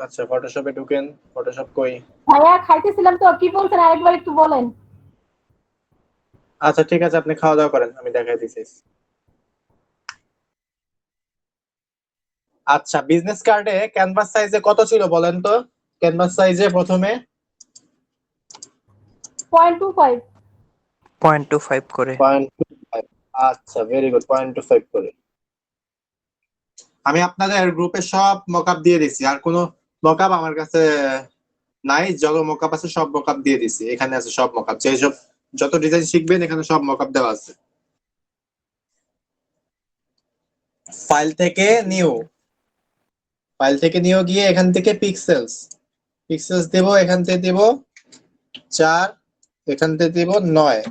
আচ্ছা ফটোশপে ঢুকেন। ফটোশপ কই? ভাইয়া খাইতেছিলাম তো, কি বলছেন আরেকবার একটু বলেন। আচ্ছা ঠিক আছে, আপনি খাওয়া দাওয়া করেন, আমি দেখাই দিচ্ছি। আচ্ছা বিজনেস কার্ডে ক্যানভাস সাইজে কত ছিল বলেন তো? ক্যানভাস সাইজে প্রথমে 0.25। 0.25 করে। 0.25। আচ্ছা ভেরি গুড, 0.25 করে। আমি আপনাদের গ্রুপে সব মকআপ দিয়ে দিছি, আর কোনো মকআপ আমার কাছে নাই। যত মকআপ আছে সব মকআপ দিয়ে দিছি, এখানে আছে সব মকআপ, যেসব যত ডিজাইন শিখবেন এখানে সব মকআপ দেওয়া আছে। ফাইল থেকে নিউ, ফাইল থেকে নিউ গিয়ে এখান থেকে পিক্সেলস, পিক্সেলস দেব, এখান থেকে দেব 4, এখান থেকে দেব 9,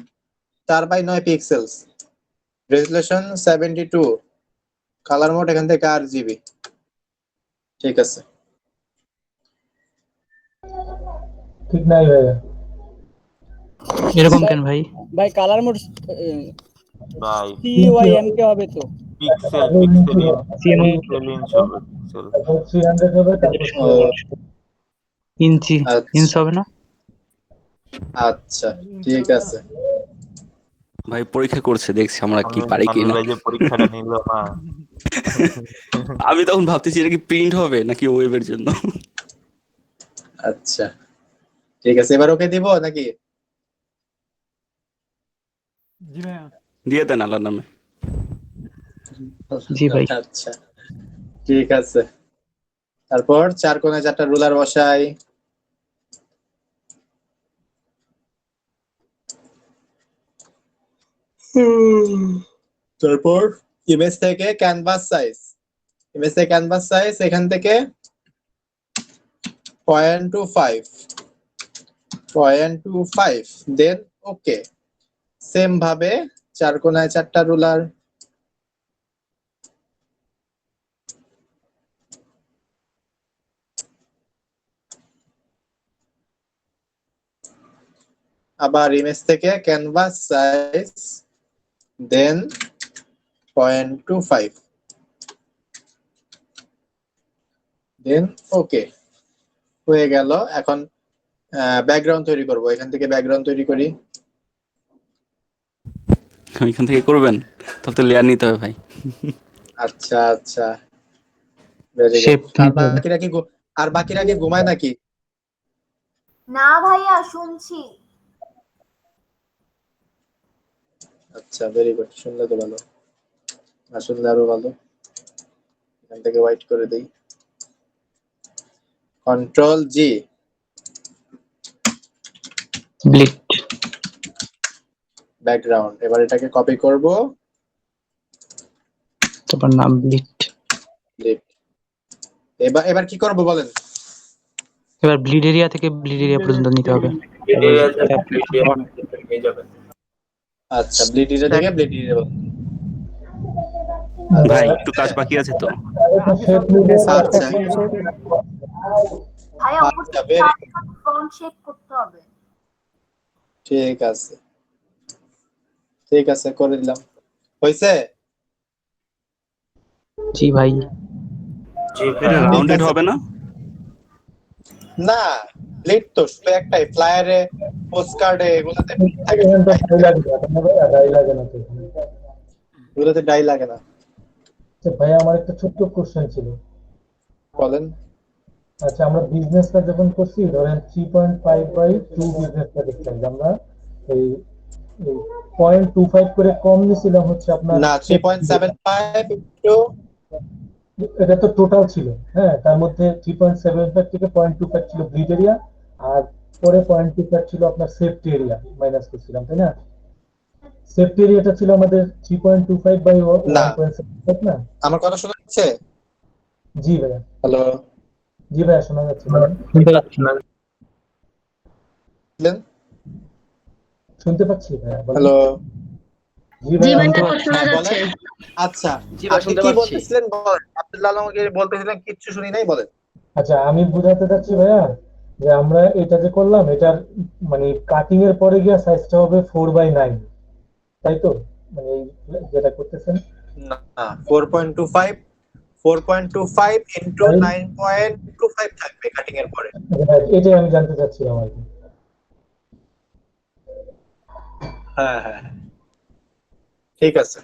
4x9 pixels, resolution 72, colour mode এখান থেকে RGB। ঠিক আছে। ঠিক নাই ভাইয়া, এরকম কেন ভাই? ভাই কালার মোড ভাই CYMK হবে তো। পিক্সেল পিক্সেল 300 হবে, তারপর ও, ইঞ্চি আচ্ছা। ইঞ্চ হবে না? আচ্ছা ঠিক আছে। ভাই পরীক্ষা করছে, দেখছি আমরা কি পারি আমি কিনা। ভাই যে পরীক্ষাটা নিল না। আমি তখন ভাবতেছি এটা কি প্রিন্ট হবে নাকি ওয়েবের জন্য। আচ্ছা ঠিক আছে, এবার ওকে দিব নাকি? দিয়ে দেন আল্লাহর নামে। জি ভাই। আচ্ছা ঠিক আছে। তারপর 4 কোণে 4টা রুলার বসাই। তারপর ইমেজ থেকে ক্যানভাস সাইজ, ইমেজ থেকে ক্যানভাস সাইজ এখান থেকে 0.25, 0.25, দেন ওকে। সেম ভাবে 4 কোণায় 4টা রুলার, আবার ইমেজ থেকে ক্যানভাস সাইজ, দেন 0.25, দেন ওকে। হয়ে গেল। এখন ব্যাকগ্রাউন্ড তৈরি করব, এখান থেকে ব্যাকগ্রাউন্ড তৈরি করি। এখান থেকে করবেন, তাহলে তো লেয়ার নিতে হবে ভাই। আচ্ছা আচ্ছা ভেরি শেপ গুড। আর বাকিরা কি আর বাকিরা কি ঘুমায় নাকি? না ভাইয়া শুনছি। আচ্ছা ভেরি গুড, শুনলে তো ভালো, না শুনলে আরো ভালো। এখান থেকে হোয়াইট করে দেই, কন্ট্রোল জি, ব্লিট। ব্যাকগ্রাউন্ড। এবার এটাকে কপি করব, তারপর নাম ব্লিট। এবার এবার কি করব বলেন? এবার ব্লিড এরিয়া থেকে ব্লিড এরিয়া পর্যন্ত নিতে হবে। আচ্ছা ব্লিড এরিয়া থেকে ব্লিড এরিয়া। ভাই একটু কাজ বাকি আছে তো। আচ্ছা ভাইয়া আচ্ছা ভেরি ফ্রন্ট শেপ করতে হবে। ঠিক আছে, ঠিক আছে করে দিলাম। হইছে? জি ভাই। এটা রাউন্ডেড হবে না? না ব্লিড তো শুধু একটাই, ফ্লায়ারে পোস্টকার্ডে এগুলোতে থাকে, ডাই লাগে না তো। এগুলোতে ডাই লাগে না। আচ্ছা ভাইয়া, আমার একটা ছোট্ট কোশ্চেন ছিল। বলেন। আচ্ছা আমরা বিজনেসটা যখন করছি, ধরেন 3.5/2 বিজনেসটা দেখছেন যে আমরা এই 0.25 করে কম নিছিলাম হচ্ছে আপনার না 3.75 একটু, এটা তো টোটাল ছিল। হ্যাঁ, তার মধ্যে 3.75 থেকে 0.25 ছিল ব্লিড এরিয়া, আর পরে 0.25 ছিল আপনার সেফটি এরিয়া মাইনাস করছিলাম, তাই না? সেফটি এরিয়াটা ছিল আমাদের 3.25/1.75 না? আমার কথা শোনা যাচ্ছে? জি ভাইয়া। হ্যালো, জি ভাইয়া শোনা যাচ্ছে। শুনতে পাচ্ছি। শুনতে পাচ্ছি ভাইয়া, বলেন। হ্যালো। জি ভাইয়া শোনা যাচ্ছে। আচ্ছা আপনি কি বলতেছিলেন বলেন, আব্দুল্লাহ আমাকে বলতেছিলেন, কিচ্ছু শুনি নাই, বলেন। আচ্ছা আমি বুঝাতে চাচ্ছি ভাইয়া যে আমরা এটা যে করলাম, এটার মানে কাটিং এর পরে গিয়ে সাইজটা হবে 4/9, তাই তো? মানে যেটা করতেছেন না 4.25, 4.25 ইনটু 9.25 থাকবে কাটিং এর পরে। এটাই আমি জানতে চাচ্ছিলাম আর কি। হ্যাঁ হ্যাঁ হ্যাঁ। ঠিক আছে।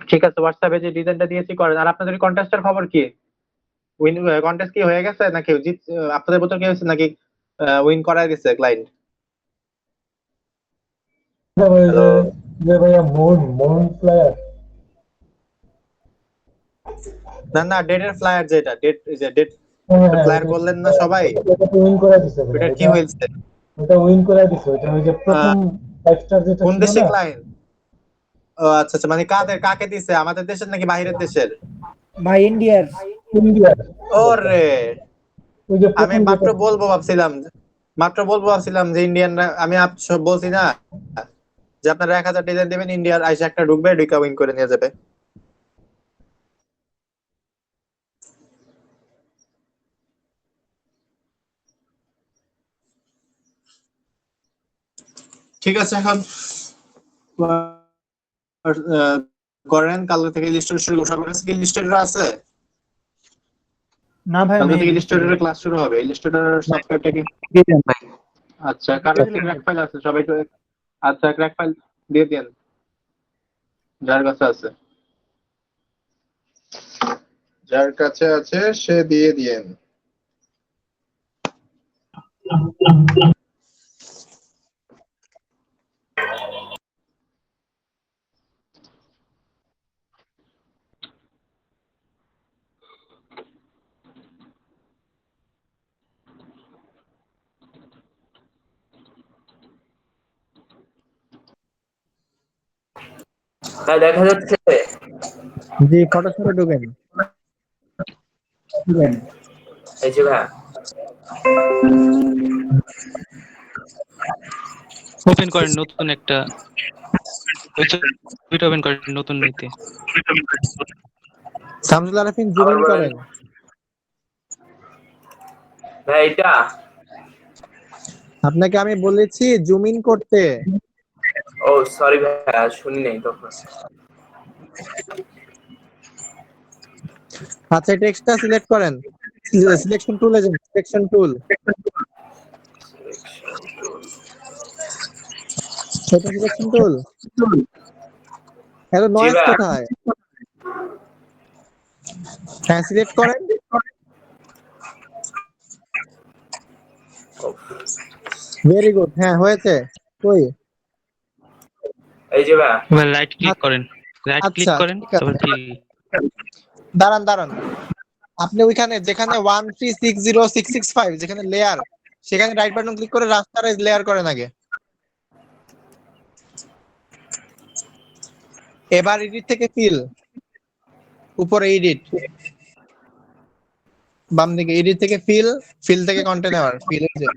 ঠিক আছে, হোয়াটসঅ্যাপে যে ডিজাইনটা দিয়েছি করেন। আর আপনাদের কন্টেস্টের খবর কি? উইন কন্টেস্ট কি হয়ে গেছে নাকি আপনাদের ভিতর কি হয়েছে নাকি উইন করায় দিছে ক্লায়েন্ট? ওই হ্যালো। যে ভাইয়া মন ফ্লায়ার না না, ডেটের ফ্লায়ার যেটা ডেট ফ্লায়ার করলেন না সবাই, এটা তো উইন করে দিছে ভাইয়া, ওটা কি হয়েছে? এটা উইন করে দিছে। ওটা ওই যে প্রথম 5 স্টার যেটা কোন ছিল দেশি না, ক্লায়েন্ট? ও আচ্ছা আচ্ছা, মানে কাকে দিছে, আমাদের দেশের নাকি বাইরের দেশের? ভাই ইন্ডিয়ার। ইন্ডিয়ার। ওরে, ওই যে আমি প্রথম মাত্র যেটা বলবো ভাবছিলাম যে ইন্ডিয়ানরা, আমি সব বলছি না যে আপনারা 1000 ডিজাইন দেবেন, ইন্ডিয়ার আইসা একটা ঢুকবে, ঢুকা উইন করে নিয়ে যাবে। ঠিক আছে, এখন করেন, কালকে থেকে ইলিস্ট্রেটর শুরু করব। সবার কাছে কি ইলিস্ট্রেটর আছে? না ভাই কালকে নেই। থেকে ইলিস্ট্রেটরের ক্লাস শুরু হবে। ইলিস্ট্রেটর সফটওয়্যারটা কি? ভাই আচ্ছা, কার কাছে ক্র্যাক ফাইল আছে সবাই তো? আচ্ছা, ক্র্যাক ফাইল দিয়ে দেন যার কাছে আছে। যার কাছে আছে সে দিয়ে দিয়েন। ভাই দেখা যাচ্ছে? জি, ফটো শুরু ঢুকেন। এই যে ভাই ওপেন করেন নতুন একটা, ওই ছবিটা ওপেন করেন নতুন নিতে। শামসুল আলাফিন জুম ইন করেন। ভাই এটা আপনাকে আমি বলেছি জুম ইন করতে। ও সরি ভাই শুনি নাই তখন। আচ্ছা, টেক্সটটা সিলেক্ট করেন, সিলেকশন টুলে যান, সিলেকশন টুল, এটা সিলেকশন টুল। এত জি নয়েজ ভাই কোথায়? হ্যাঁ, সিলেক্ট করেন। ভেরি গুড, হ্যাঁ হয়েছে। কই? এই যে ভাই এবার রাইট ক্লিক করেন, রাইট ক্লিক আচ্ছা করেন ঠিক তারপর আছে, ফিল। দাঁড়ান। আপনি ওইখানে যেখানে 1360665 যেখানে লেয়ার, সেখানে রাইট বাটন ক্লিক করে রাস্টারাইজ লেয়ার করেন আগে। এবার এডিট থেকে ফিল, উপরে এডিট, বাম দিকে এডিট থেকে ফিল, ফিল থেকে কন্টেনার, ফিল এই যে।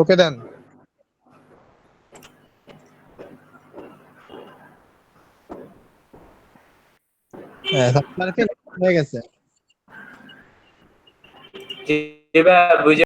ওকে দেন। হ্যাঁ, আপনার ফিল হয়ে গেছে। জি ভাই বুঝে